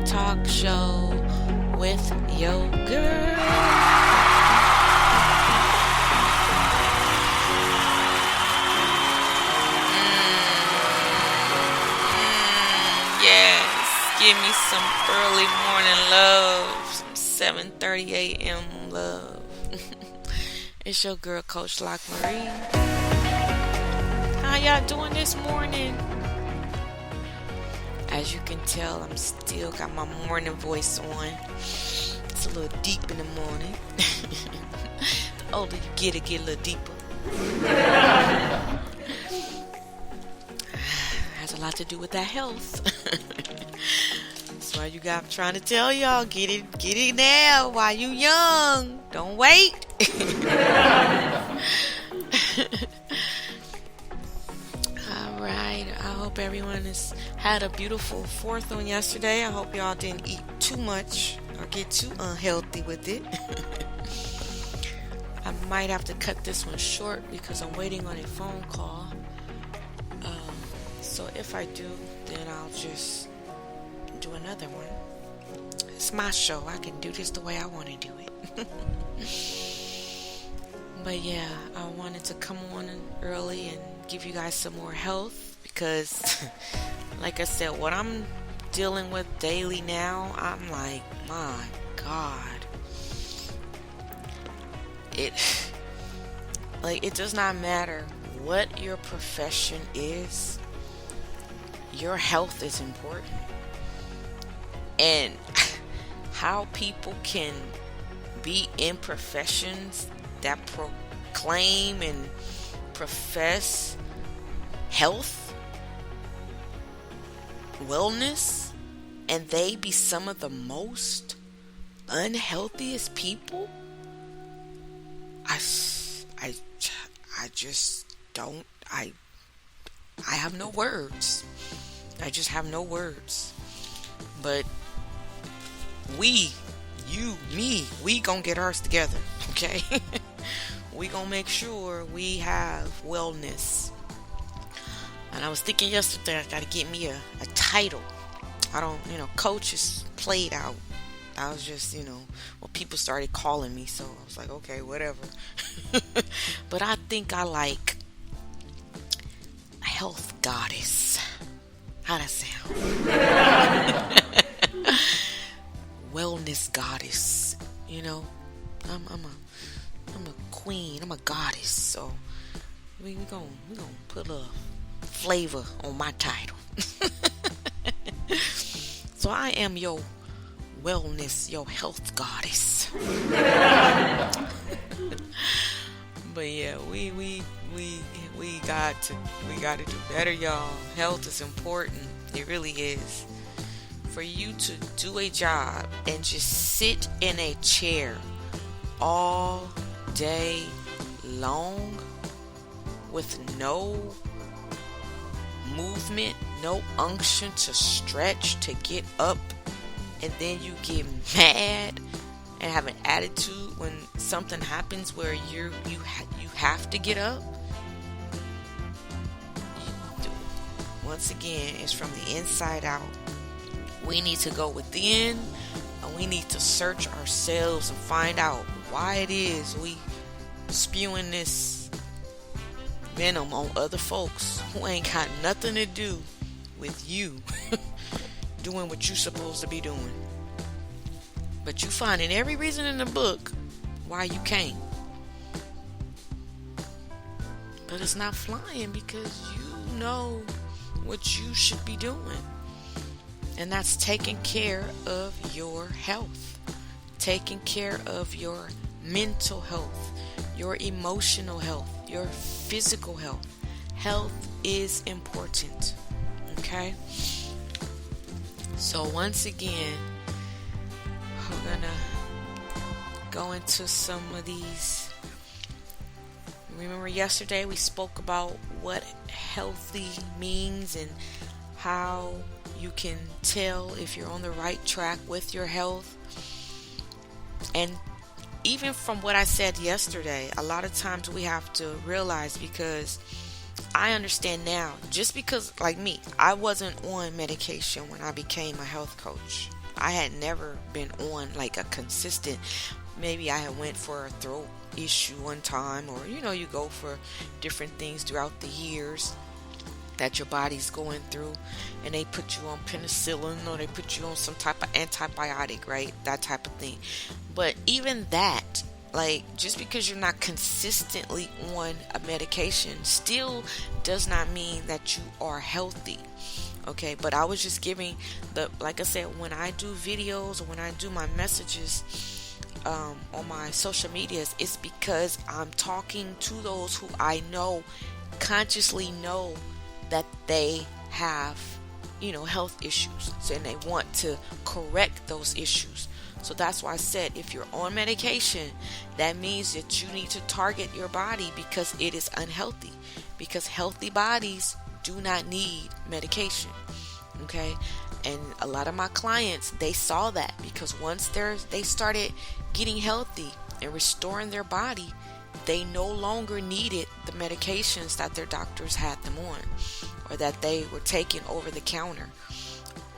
talk show with your girl. Yes, give me some early morning love, some 7:30 a.m. love. It's your girl, Coach LockMarie. How y'all doing this morning? As you can tell, I'm still got my morning voice on. It's a little deep in the morning. The older you get, it get a little deeper. Has a lot to do with that health. That's why I'm trying to tell y'all, get it now while you young. Don't wait. Alright, I hope everyone has had a beautiful 4th on yesterday. I hope y'all didn't eat too much or get too unhealthy with it. I might have to cut this one short because I'm waiting on a phone call. So if I do, then I'll just do another one. It's my show. I can do this the way I want to do it. But yeah, I wanted to come on early and give you guys some more health because, like I said, what I'm dealing with daily now, I'm like, my God. It does not matter what your profession is. Your health is important. And how people can be in professions that proclaim and profess health, wellness, and they be some of the most unhealthiest people. I just don't. I have no words. I just have no words. But we gonna get ours together, okay? We gonna make sure we have wellness. And I was thinking yesterday, I gotta get me a title. I don't, coach is played out. I was just, people started calling me, so I was like, okay, whatever. But I think I like health goddess. How that sound? Wellness goddess. I'm a queen. I'm a goddess. So we gonna put a little flavor on my title. So I am your wellness, your health goddess. But yeah, we got to do better, y'all. Health is important. It really is. For you to do a job and just sit in a chair all day long with no movement, no unction to stretch, to get up, and then you get mad and have an attitude when something happens where you have to get up. Once again, it's from the inside out. We need to go within and we need to search ourselves and find out why it is we spewing this venom on other folks who ain't got nothing to do with you doing what you're supposed to be doing. But you finding every reason in the book why you can't. But it's not flying because you know what you should be doing. And that's taking care of your health. Taking care of your mental health, your emotional health, your physical health. Health is important. Okay? So once again, we're gonna go into some of these. Remember yesterday we spoke about what healthy means and how you can tell if you're on the right track with your health. And even from what I said yesterday, a lot of times we have to realize, because I understand now, just because, like me, I wasn't on medication when I became a health coach. I had never been on like a consistent. Maybe I had went for a throat issue one time, or you go for different things throughout the years that your body's going through, and they put you on penicillin or they put you on some type of antibiotic, right? That type of thing. But even that, like, just because you're not consistently on a medication still does not mean that you are healthy. Okay, but I was just giving like I said, when I do videos or when I do my messages on my social medias, it's because I'm talking to those who I know, consciously know that they have, health issues. So, and they want to correct those issues. So that's why I said, if you're on medication, that means that you need to target your body because it is unhealthy. Because healthy bodies do not need medication. Okay? And a lot of my clients, they saw that, because once they started getting healthy and restoring their body, they no longer needed the medications that their doctors had them on, or that they were taking over the counter.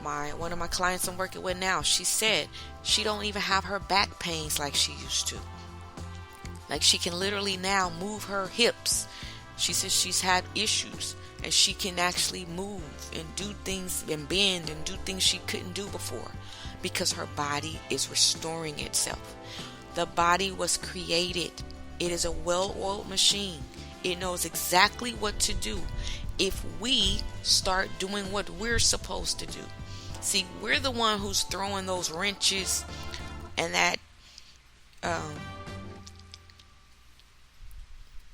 One of my clients I'm working with now, she said she don't even have her back pains like she used to. Like, she can literally now move her hips. She says she's had issues, and she can actually move and do things and bend and do things she couldn't do before, because her body is restoring itself. The body was created. It is a well-oiled machine. It knows exactly what to do if we start doing what we're supposed to do. See, we're the one who's throwing those wrenches and that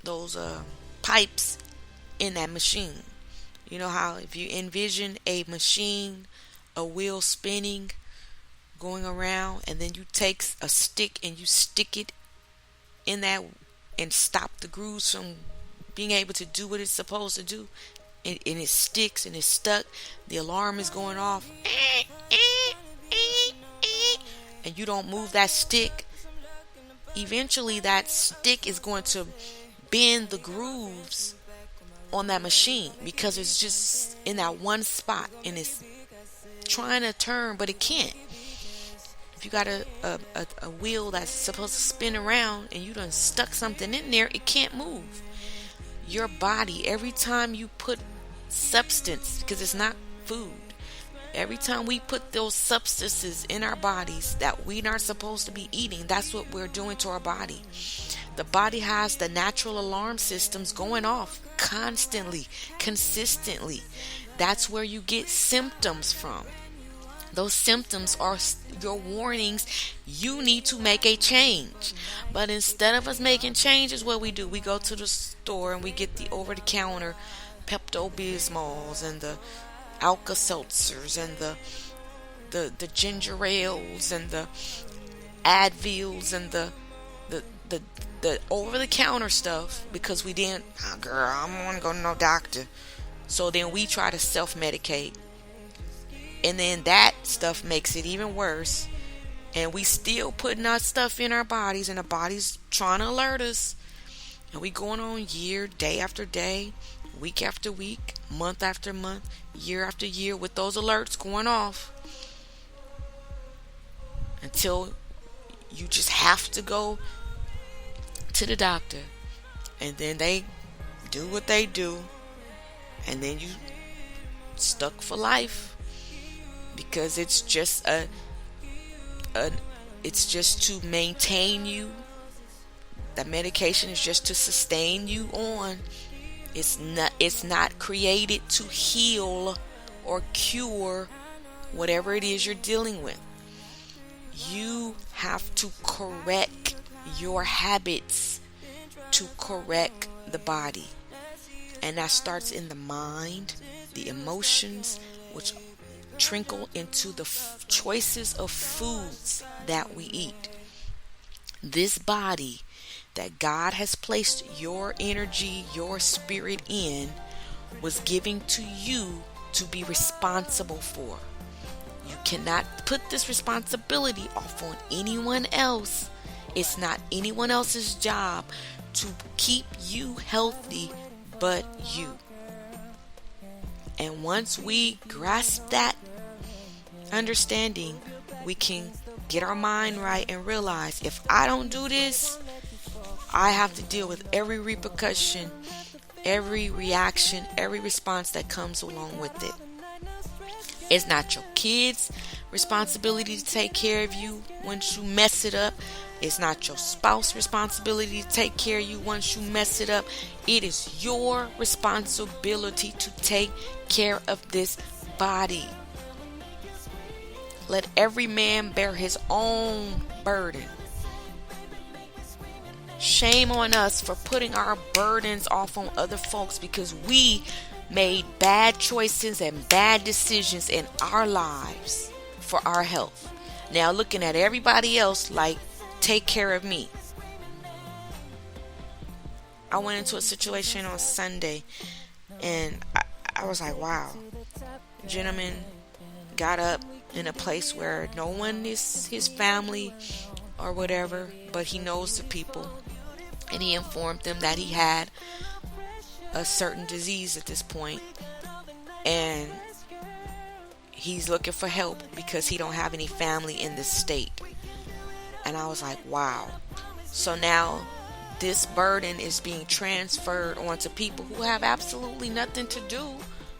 those pipes in that machine. You know how if you envision a machine, a wheel spinning, going around, and then you take a stick and you stick it in that and stop the grooves from being able to do what it's supposed to do, and it sticks and it's stuck, the alarm is going off, and you don't move that stick, eventually that stick is going to bend the grooves on that machine, because it's just in that one spot and it's trying to turn, but it can't. If you got a wheel that's supposed to spin around and you done stuck something in there, it can't move. Your body, every time you put substance, because it's not food, every time we put those substances in our bodies that we aren't supposed to be eating, that's what we're doing to our body. The body has the natural alarm systems going off constantly, consistently. That's where you get symptoms from. Those symptoms are your warnings. You need to make a change. But instead of us making changes, what we do, we go to the store and we get the over-the-counter Pepto-Bismols and the Alka-Seltzers and the ginger ales and the Advils and the over-the-counter stuff, because we didn't, girl, I don't want to go to no doctor. So then we try to self-medicate. And then that stuff makes it even worse. And we still putting our stuff in our bodies, and the body's trying to alert us. And we going on day after day, week after week, month after month, year after year, with those alerts going off, until you just have to go to the doctor. And then they do what they do. And then you stuck for life. Because it's just it's just to maintain you. That medication is just to sustain you on. It's not created to heal or cure whatever it is you're dealing with. You have to correct your habits to correct the body. And that starts in the mind, the emotions, which trickle into the choices of foods that we eat. This body that God has placed your energy, your spirit in, was given to you to be responsible for. You cannot put this responsibility off on anyone else. It's not anyone else's job to keep you healthy but you. And once we grasp that understanding, we can get our mind right and realize, if I don't do this, I have to deal with every repercussion, every reaction, every response that comes along with it. It's not your kids' responsibility to take care of you once you mess it up. It's not your spouse's responsibility to take care of you once you mess it up. It is your responsibility to take care of this body. Let every man bear his own burden. Shame on us for putting our burdens off on other folks, because we made bad choices and bad decisions in our lives for our health. Now looking at everybody else like, take care of me. I went into a situation on Sunday and I was like, wow. Gentleman got up in a place where no one is his family or whatever, but he knows the people, and he informed them that he had a certain disease at this point, and he's looking for help because he don't have any family in this state. And I was like, wow. So now this burden is being transferred onto people who have absolutely nothing to do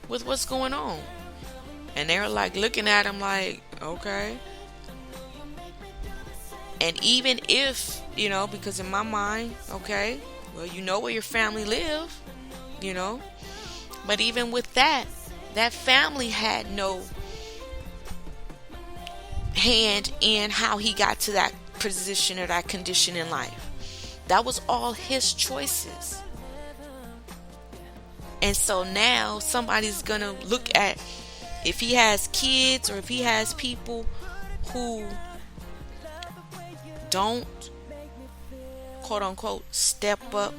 with what's going on. And they're like looking at him like, okay. And even if, because in my mind, okay, well, you know where your family live, but even with that family had no hand in how he got to that position or that condition in life. That was all his choices. And so now somebody's gonna look at, if he has kids or if he has people who don't, quote unquote, step up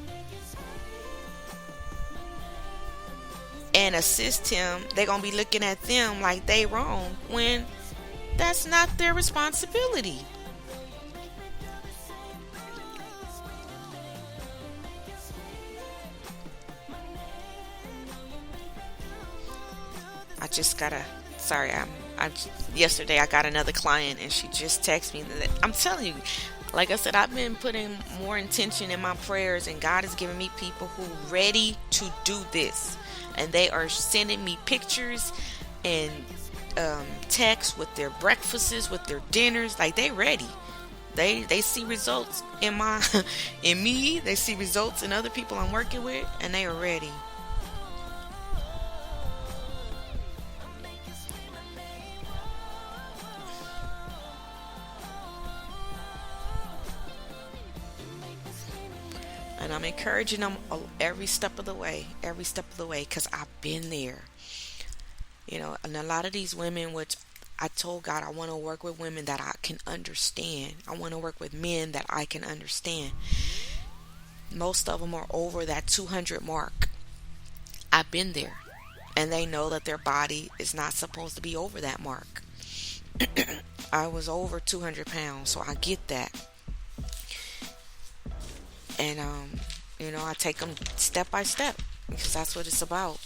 and assist him, they're gonna be looking at them like they wrong, when that's not their responsibility. Yesterday I got another client and she just texted me that, I'm telling you, like I said, I've been putting more intention in my prayers, and God is giving me people who are ready to do this, and they are sending me pictures and texts with their breakfasts, with their dinners, like they ready. They see results in in me. They see results in other people I'm working with, and they are ready. And I'm encouraging them every step of the way, because I've been there. And a lot of these women, which I told God, I want to work with women that I can understand. I want to work with men that I can understand. Most of them are over that 200 mark. I've been there. And they know that their body is not supposed to be over that mark. I was over 200 pounds, so I get that. And, I take them step by step, because that's what it's about.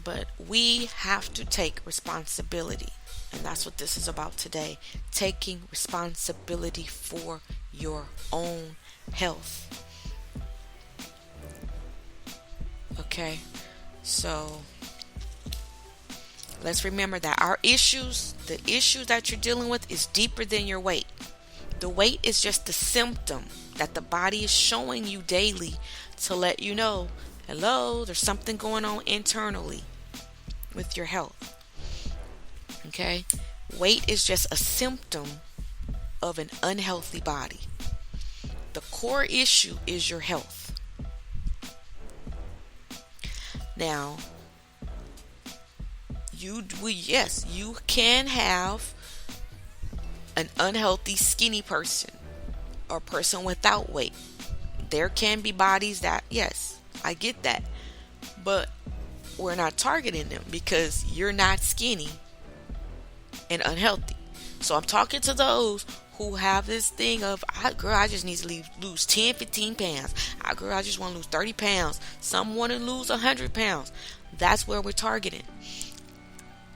But we have to take responsibility. And that's what this is about today. Taking responsibility for your own health. Okay? So, let's remember that the issues that you're dealing with is deeper than your weight. The weight is just the symptom that the body is showing you daily to let you know, hello, there's something going on internally with your health. Okay? Weight is just a symptom of an unhealthy body. The core issue is your health. Now, you can have an unhealthy skinny person or person without weight. There can be bodies that, yes, I get that, but we're not targeting them because you're not skinny and unhealthy. So I'm talking to those who have this thing of, I just need to lose 10, 15 pounds. I just want to lose 30 pounds. Some want to lose 100 pounds. That's where we're targeting.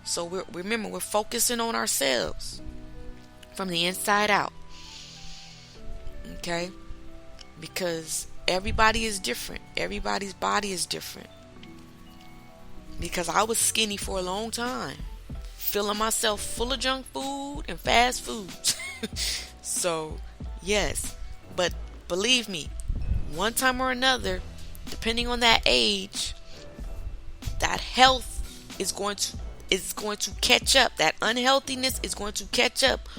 So remember, we're focusing on ourselves. from the inside out. Okay? Because everybody is different. Everybody's body is different. Because I was skinny for a long time, filling myself full of junk food and fast foods. So, yes. But believe me, one time or another, depending on that age, that health is going to catch up. That unhealthiness is going to catch up.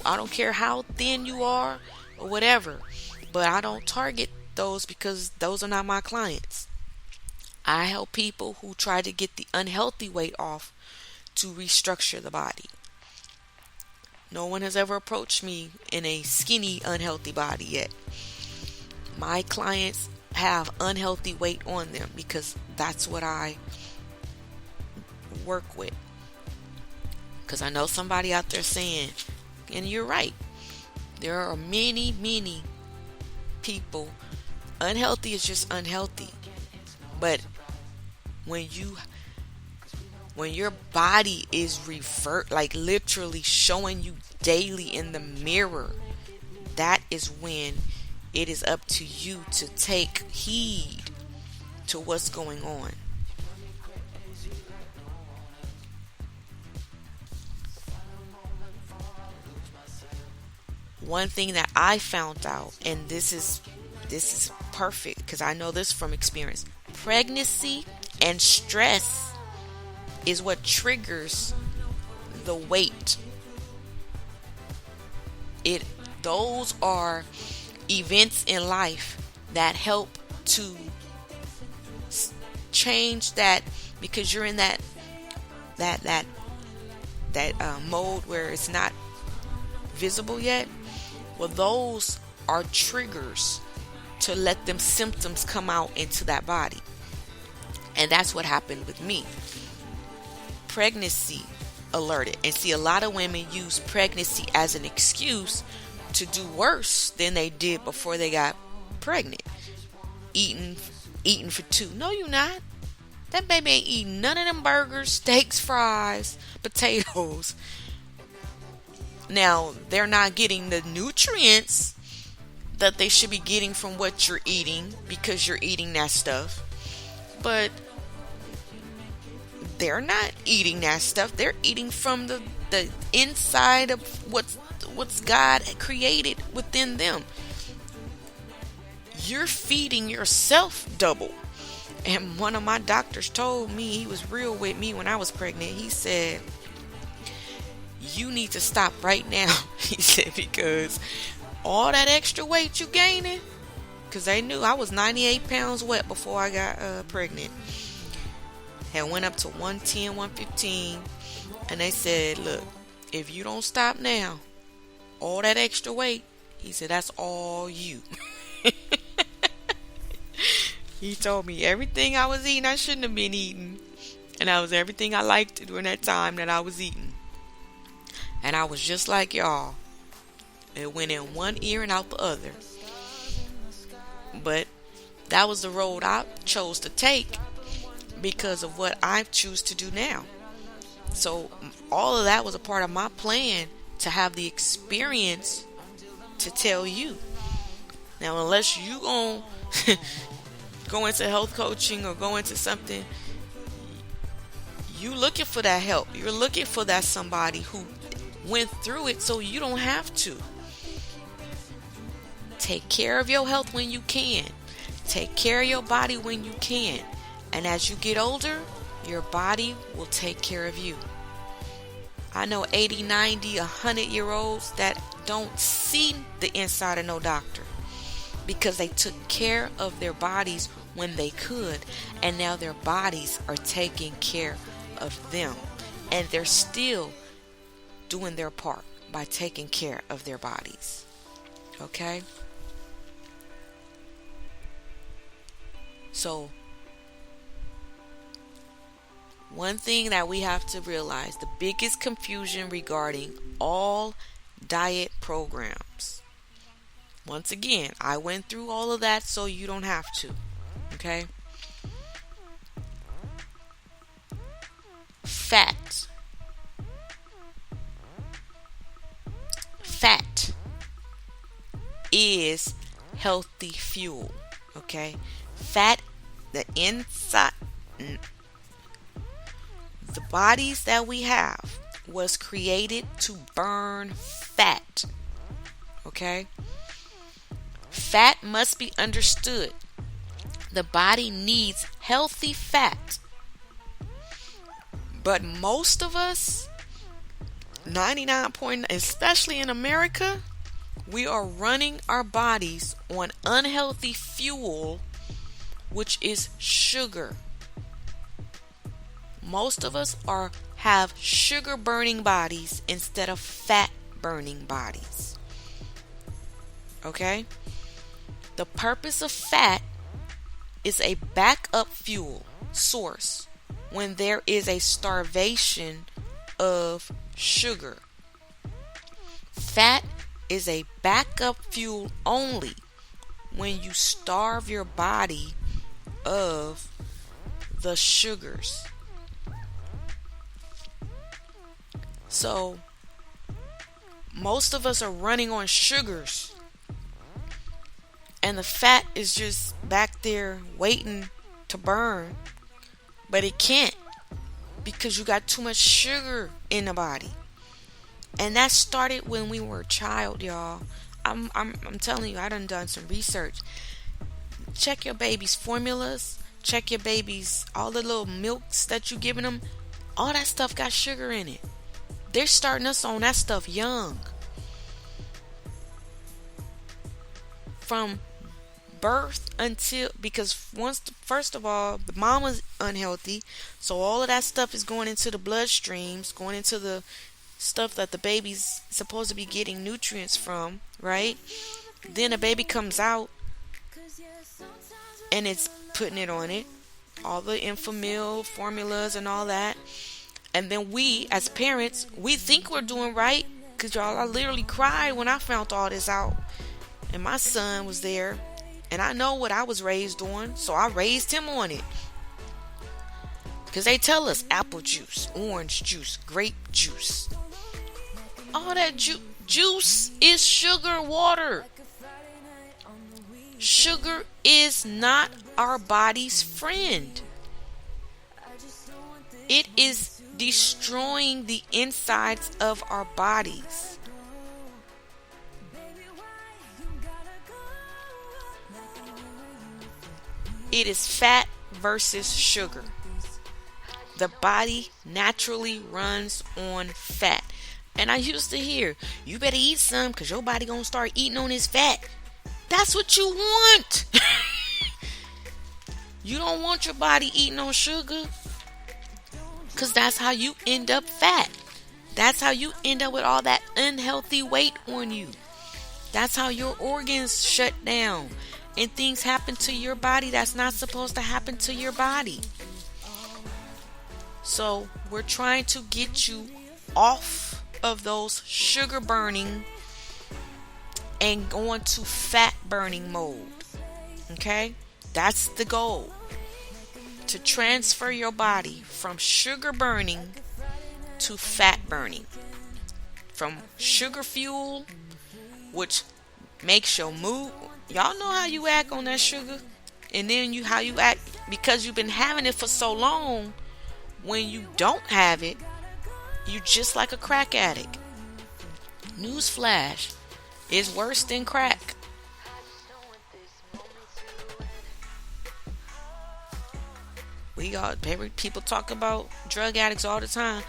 I don't care how thin you are or whatever. But I don't target those because those are not my clients. I help people who try to get the unhealthy weight off to restructure the body. No one has ever approached me in a skinny, unhealthy body yet. My clients have unhealthy weight on them because that's what I work with. Because I know somebody out there saying, and you're right, there are many, many people. Unhealthy is just unhealthy. But when your body is like literally showing you daily in the mirror, that is when it is up to you to take heed to what's going on. One thing that I found out, and this is perfect because I know this from experience. Pregnancy and stress is what triggers the weight. Those are events in life that help to change that, because you're in that mode where it's not visible yet. Well, those are triggers to let them symptoms come out into that body. And that's what happened with me. Pregnancy alerted. And see, a lot of women use pregnancy as an excuse to do worse than they did before they got pregnant. Eating for two. No, you're not. That baby ain't eating none of them burgers, steaks, fries, potatoes. Now, they're not getting the nutrients that they should be getting from what you're eating because you're eating that stuff. But they're not eating that stuff. They're eating from the inside of what's God created within them. You're feeding yourself double. And one of my doctors told me, he was real with me when I was pregnant. He said, you need to stop right now. He said, because all that extra weight you gaining, because they knew I was 98 pounds wet before I got pregnant. Had went up to 110, 115. And they said, look, if you don't stop now, all that extra weight, he said, that's all you. He told me everything I was eating I shouldn't have been eating. And that was everything I liked during that time that I was eating. And I was just like y'all. It went in one ear and out the other. But that was the road I chose to take because of what I choose to do now. So all of that was a part of my plan to have the experience to tell you. Now, unless you gon' go into health coaching or go into something, you looking for that help. You're looking for that somebody who went through it so you don't have to. Take care of your health when you can. Take care of your body when you can. And as you get older, your body will take care of you. I know 80, 90, 100-year-olds that don't see the inside of no doctor because they took care of their bodies when they could, and now their bodies are taking care of them, and they're still doing their part by taking care of their bodies. Okay? So, one thing that we have to realize, the biggest confusion regarding all diet programs. Once again, I went through all of that so you don't have to. Okay? unhealthy fuel. Okay? Fat, the inside, the bodies that we have was created to burn fat. Okay? Fat must be understood. The body needs healthy fat. But most of us, 99 especially in America, we are running our bodies on unhealthy fuel, which is sugar. Most of us have sugar burning bodies instead of fat burning bodies. Okay? The purpose of fat is a backup fuel source when there is a starvation of sugar. Fat is a backup fuel only when you starve your body of the sugars. So, most of us are running on sugars, and the fat is just back there waiting to burn, but it can't because you got too much sugar in the body. And that started when we were a child, y'all. I'm telling you, I done some research. Check your baby's formulas. Check your baby's all the little milks that you giving them. All that stuff got sugar in it. They're starting us on that stuff young. From birth until, because first of all, the mama's unhealthy, so all of that stuff is going into the bloodstreams, going into the stuff that the baby's supposed to be getting nutrients from, right? Then the baby comes out and it's putting it on it, all the Infamil formulas and all that. And then we, as parents, we think we're doing right. Because y'all, I literally cried when I found all this out. And my son was there. And I know what I was raised on. So I raised him on it. Because they tell us apple juice, orange juice, grape juice. All that juice is sugar water. Sugar is not our body's friend. It is destroying the insides of our bodies. It is fat versus sugar. The body naturally runs on fat. And I used to hear, you better eat some because your body gonna start eating on this fat. That's what you want. You don't want your body eating on sugar. Because that's how you end up fat. That's how you end up with all that unhealthy weight on you. That's how your organs shut down. And things happen to your body that's not supposed to happen to your body. So we're trying to get you off of those sugar burning and go into fat burning mode. Okay? That's the goal. To transfer your body from sugar burning to fat burning. From sugar fuel, which makes your mood. Y'all know how you act on that sugar. And then how you act because you've been having it for so long. When you don't have it, you just like a crack addict. Newsflash, it's worse than crack. People talk about drug addicts all the time.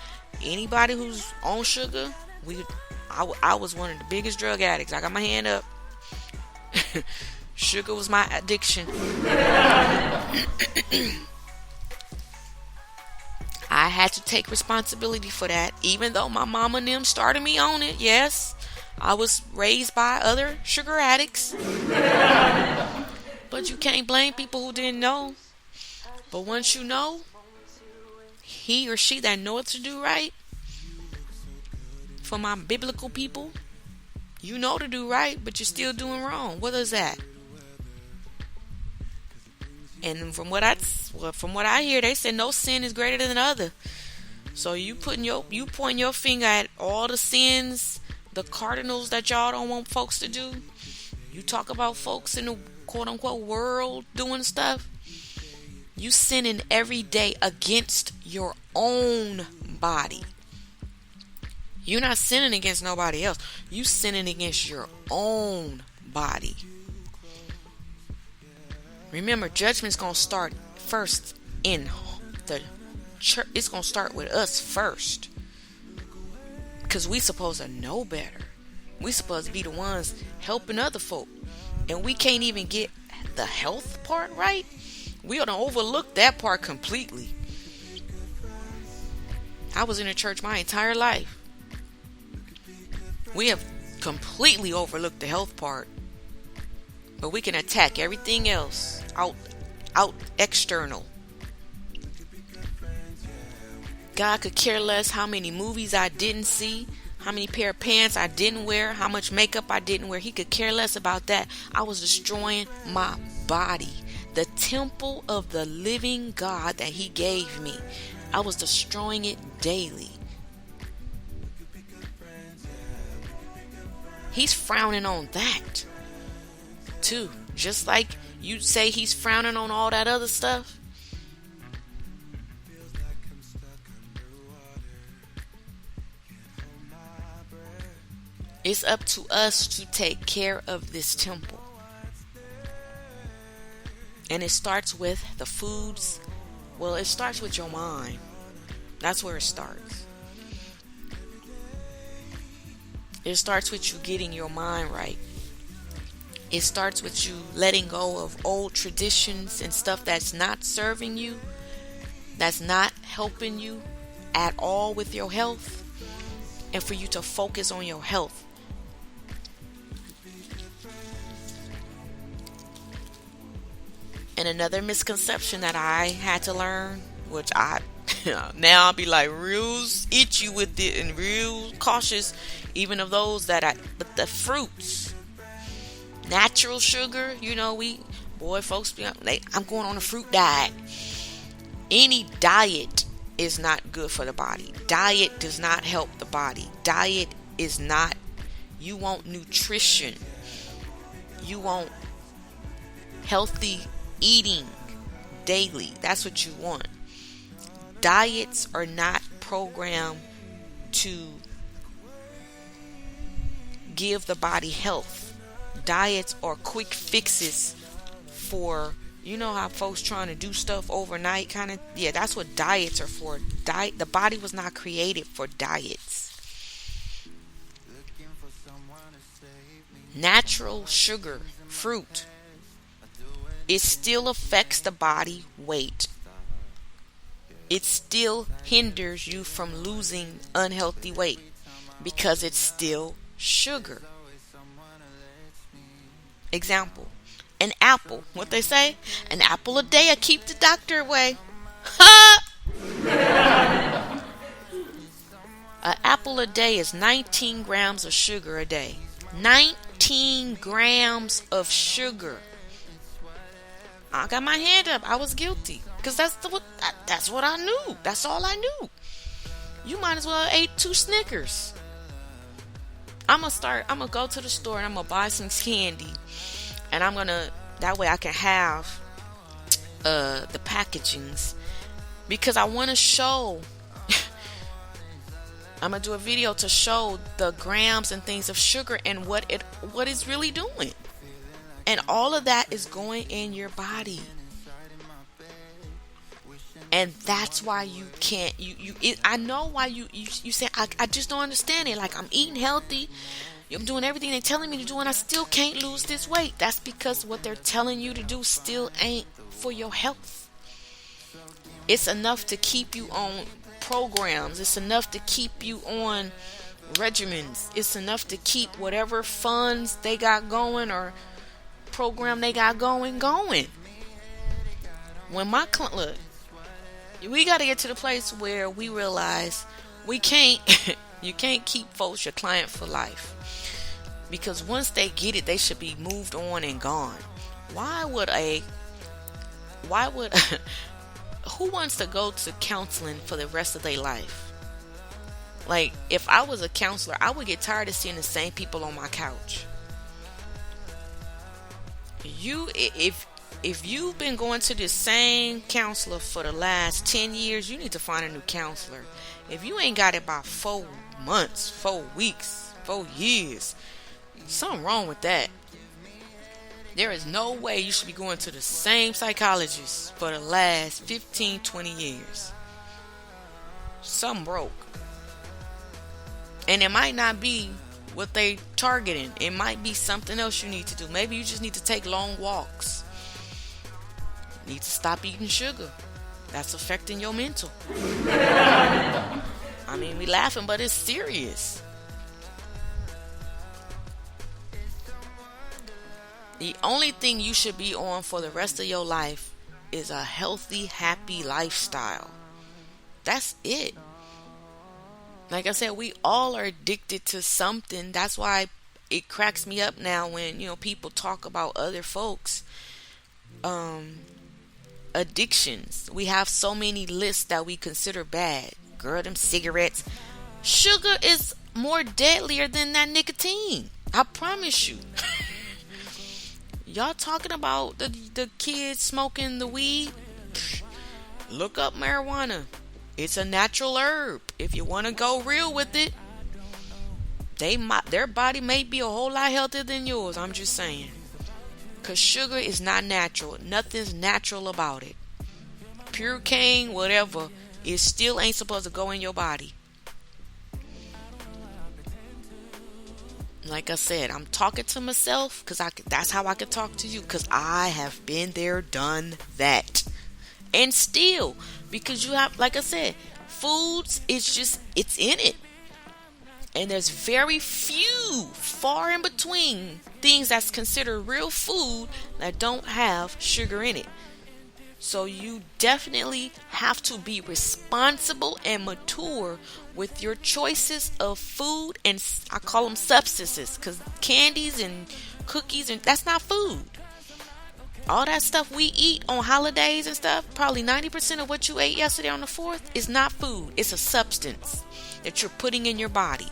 Anybody who's on sugar, I was one of the biggest drug addicts. I got my hand up. Sugar was my addiction. I had to take responsibility for that, even though my mama and them started me on it. Yes, I was raised by other sugar addicts. But you can't blame people who didn't know. But once you know, he or she that know what to do right, for my biblical people, you know to do right, but you're still doing wrong. What is that? And from what I hear, they say no sin is greater than other. So you pointing your finger at all the sins, the cardinals that y'all don't want folks to do. You talk about folks in the quote unquote world doing stuff. You sinning every day against your own body. You're not sinning against nobody else. You sinning against your own body. Remember, judgment's gonna start first in the church. It's gonna start with us first, because we supposed to know better. We supposed to be the ones helping other folk, and we can't even get the health part right. We ought to overlook that part completely. I was in a church my entire life. We have completely overlooked the health part, but we can attack everything else out external. God could care less how many movies I didn't see, how many pair of pants I didn't wear, how much makeup I didn't wear. He could care less about that. I was destroying my body, the temple of the living God that he gave me. I was destroying it daily. He's frowning on that too. Just like you say he's frowning on all that other stuff. It's up to us to take care of this temple. And it starts with the foods. Well, it starts with your mind. That's where it starts. It starts with you getting your mind right. It starts with you letting go of old traditions and stuff that's not serving you, that's not helping you at all with your health, and for you to focus on your health. And another misconception that I had to learn, which I now I'll be like real itchy with it and real cautious, even of those but the fruits, natural sugar, folks, I'm going on a fruit diet. Any diet is not good for the body. Diet does not help the body. Diet is not, you want nutrition. You want healthy eating daily. That's what you want. Diets are not programmed to give the body health. Diets are quick fixes for, how folks trying to do stuff overnight kind of. Yeah, that's what diets are for. The body was not created for diets. Natural sugar, fruit, it still affects the body weight. It still hinders you from losing unhealthy weight because it's still sugar. Example, an apple. What they say? An apple a day will keep the doctor away. An apple a day is 19 grams of sugar a day. 19 grams of sugar. I got my hand up. I was guilty. Because that's what I knew. That's all I knew. You might as well have ate 2 Snickers. I'm going to go to the store and I'm going to buy some candy. And that way I can have the packagings. Because I want to show, I'm going to do a video to show the grams and things of sugar and what it's really doing. And all of that is going in your body. And that's why you can't, I know why you say, I just don't understand it. Like, I'm eating healthy. I'm doing everything they're telling me to do and I still can't lose this weight. That's because what they're telling you to do still ain't for your health. It's enough to keep you on programs. It's enough to keep you on regimens. It's enough to keep whatever funds they got going or program they got going. When my look, we got to get to the place where we realize you can't keep folks your client for life, because once they get it, they should be moved on and gone. Why would who wants to go to counseling for the rest of their life? Like, if I was a counselor, I would get tired of seeing the same people on my couch. If you've been going to the same counselor for the last 10 years, you need to find a new counselor. If you ain't got it by 4 months, 4 weeks, 4 years, something wrong with that. There is no way you should be going to the same psychologist for the last 15, 20 years. Something broke. And it might not be what they targeting. It might be something else you need to do. Maybe you just need to take long walks. You need to stop eating sugar. That's affecting your mental. I mean, we laughing, but it's serious. The only thing you should be on for the rest of your life is a healthy, happy lifestyle. That's it. Like I said, we all are addicted to something. That's why it cracks me up now when, people talk about other folks' addictions. We have so many lists that we consider bad. Girl, them cigarettes. Sugar is more deadlier than that nicotine. I promise you. Y'all talking about the kids smoking the weed? Look up marijuana. It's a natural herb. If you want to go real with it, their body may be a whole lot healthier than yours. I'm just saying. Because sugar is not natural. Nothing's natural about it. Pure cane, whatever, it still ain't supposed to go in your body. Like I said, I'm talking to myself because that's how I can talk to you, because I have been there, done that. And still, because you have, like I said, foods, it's in it. And there's very few, far in between, things that's considered real food that don't have sugar in it. So you definitely have to be responsible and mature with your choices of food, and I call them substances, because candies and cookies, and that's not food. All that stuff we eat on holidays and stuff, probably 90% of what you ate yesterday on the 4th is not food. It's a substance that you're putting in your body.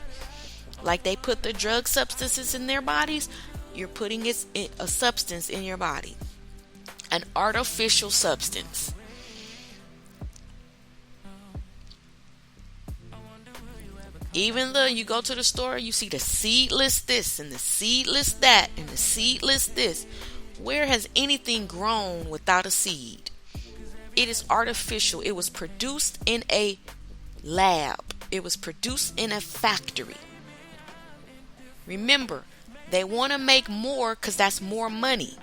Like they put the drug substances in their bodies, you're putting a substance in your body. An artificial substance. Even though you go to the store, you see the seedless this and the seedless that and the seedless this. Where has anything grown without a seed? It is artificial. It was produced in a lab. It was produced in a factory. Remember, they want to make more because that's more money.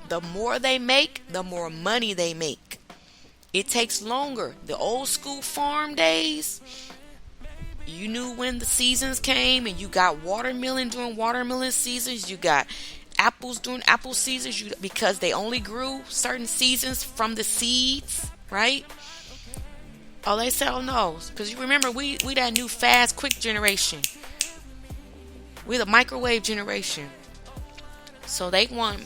The more they make, the more money they make. It takes longer. The old school farm days, you knew when the seasons came, and you got watermelon during watermelon seasons. You got apples during apple seasons, because they only grew certain seasons from the seeds, right? Oh, they said, oh no, because you remember we that new fast, quick generation. We're the microwave generation. So they want,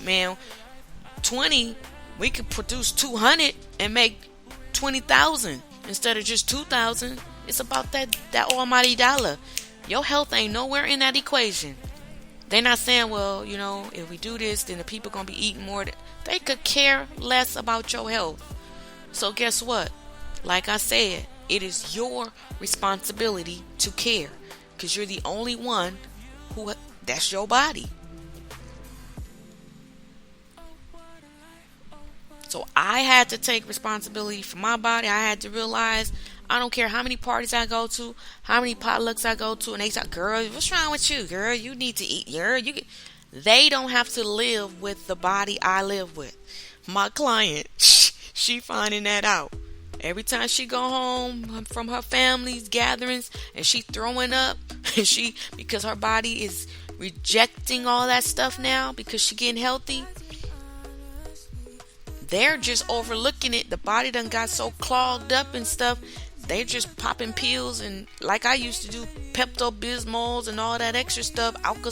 20, we could produce 200 and make 20,000 instead of just 2,000. It's about that almighty dollar. Your health ain't nowhere in that equation. They're not saying, well, if we do this, then the people going to be eating more. They could care less about your health. So guess what? Like I said, it is your responsibility to care, because you're the only one that's your body. So I had to take responsibility for my body. I had to realize I don't care how many parties I go to, how many potlucks I go to, and they say, girl, what's wrong with you? Girl, you need to eat. Girl, they don't have to live with the body I live with. My client, she finding that out. Every time she go home from her family's gatherings and she throwing up, and because her body is rejecting all that stuff now because she getting healthy, they're just overlooking it. The body done got so clogged up and stuff. They're just popping pills, and like I used to do, Pepto-Bismols and all that extra stuff, Alka.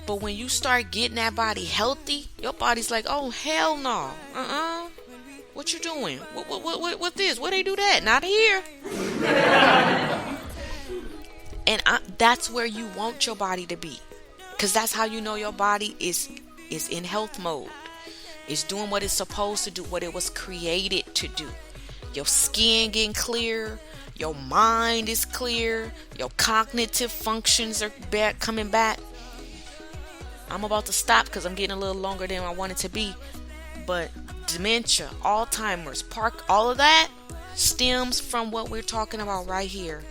But when you start getting that body healthy, your body's like, oh hell no, what you doing? What this? What they do that? Not here. And that's where you want your body to be, because that's how you know your body is is in health mode. It's doing what it's supposed to do, what it was created to do. Your skin getting clear, your mind is clear, your cognitive functions are coming back. I'm about to stop because I'm getting a little longer than I want it to be. But dementia, Alzheimer's, all of that stems from what we're talking about right here.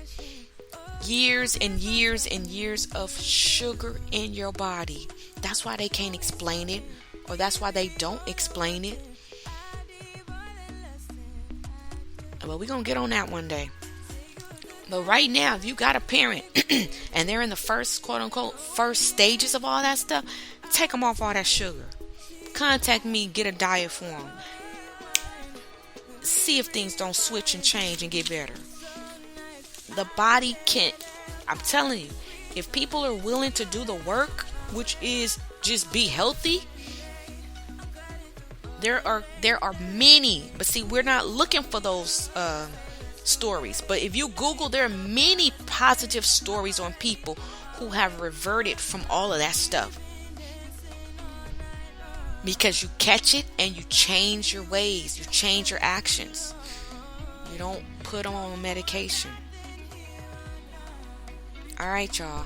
Years and years and years of sugar in your body. That's why they can't explain it, or that's why they don't explain it. But we're going to get on that one day. But right now, if you got a parent and they're in the first, quote unquote, first stages of all that stuff, take them off all that sugar. Contact me, get a diet for them. See if things don't switch and change and get better. The body can't. I'm telling you, if people are willing to do the work, which is just be healthy, there are many. But see, we're not looking for those stories. But if you Google, there are many positive stories on people who have reverted from all of that stuff. Because you catch it and you change your ways, you change your actions. You don't put them on medication. Alright, y'all.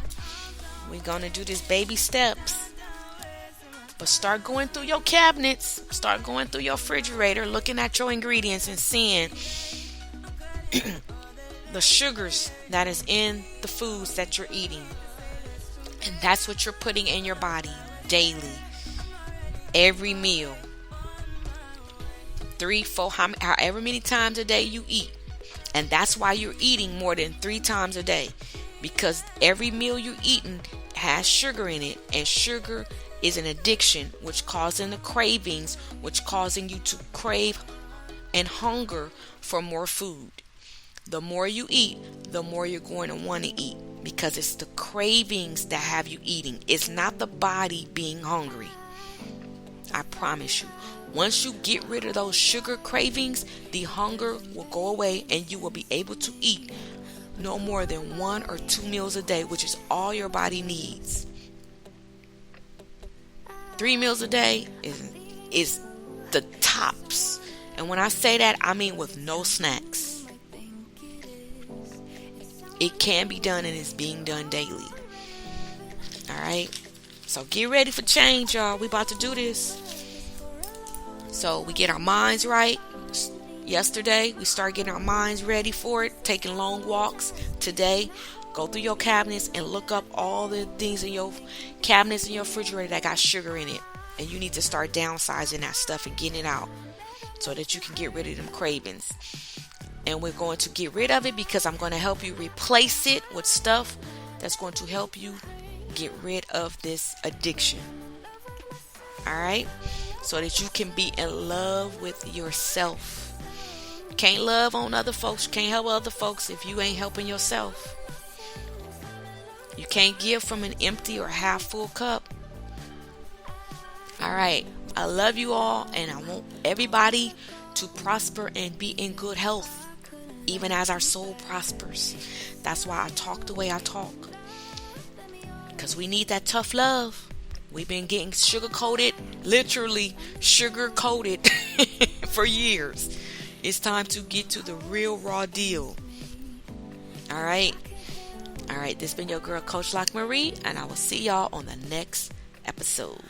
We're going to do this baby steps. But start going through your cabinets. Start going through your refrigerator, looking at your ingredients and seeing the sugars that is in the foods that you're eating. And that's what you're putting in your body daily. Every meal. 3, 4, however many times a day you eat. And that's why you're eating more than 3 times a day. Because every meal you're eating has sugar in it. And sugar is an addiction, which causing the cravings, which causing you to crave and hunger for more food. The more you eat, the more you're going to want to eat. Because it's the cravings that have you eating. It's not the body being hungry. I promise you. Once you get rid of those sugar cravings, the hunger will go away and you will be able to eat no more than 1 or 2 meals a day, which is all your body needs. 3 meals a day is the tops. And when I say that, I mean with no snacks. It can be done and it's being done daily. Alright? So get ready for change, y'all. We about to do this. So we get our minds right. Yesterday, we start getting our minds ready for it. Taking long walks. Today, go through your cabinets and look up all the things in your cabinets and your refrigerator that got sugar in it. And you need to start downsizing that stuff and getting it out so that you can get rid of them cravings. And we're going to get rid of it because I'm going to help you replace it with stuff that's going to help you get rid of this addiction. Alright? So that you can be in love with yourself. Can't love on other folks. Can't help other folks if you ain't helping yourself. You can't give from an empty or half full cup. Alright. I love you all and I want everybody to prosper and be in good health. Even as our soul prospers. That's why I talk the way I talk. Because we need that tough love. We've been getting sugar-coated, literally sugar-coated for years. It's time to get to the real raw deal. Alright? Alright, this has been your girl, Coach LockMarie, and I will see y'all on the next episode.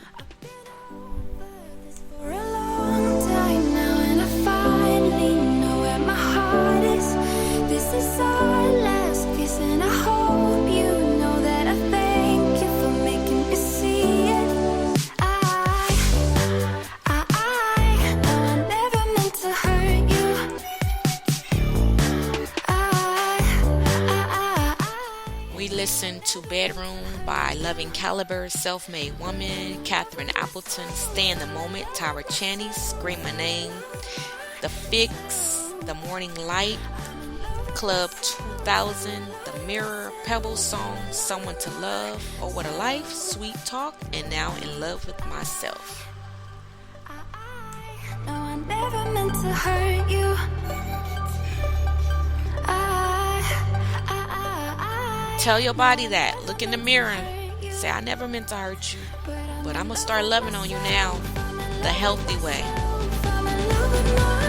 For a long time now, and I finally know where my heart is. This is our last kiss, and I hope you know that I thank you for making me see it. I know I never meant to hurt you. We listened to Bedroom by Loving Caliber, Self-Made Woman, Catherine Appleton, Stay in the Moment, Tyra Chaney, Scream My Name, The Fix, The Morning Light, Club 2000, The Mirror, Pebbles Song, Someone to Love, Oh What a Life, Sweet Talk, and Now in Love with Myself. No, I never meant to hurt you. Tell your body that. Look in the mirror. Say, I never meant to hurt you, but I'm going to start loving on you now the healthy way. Fell in love with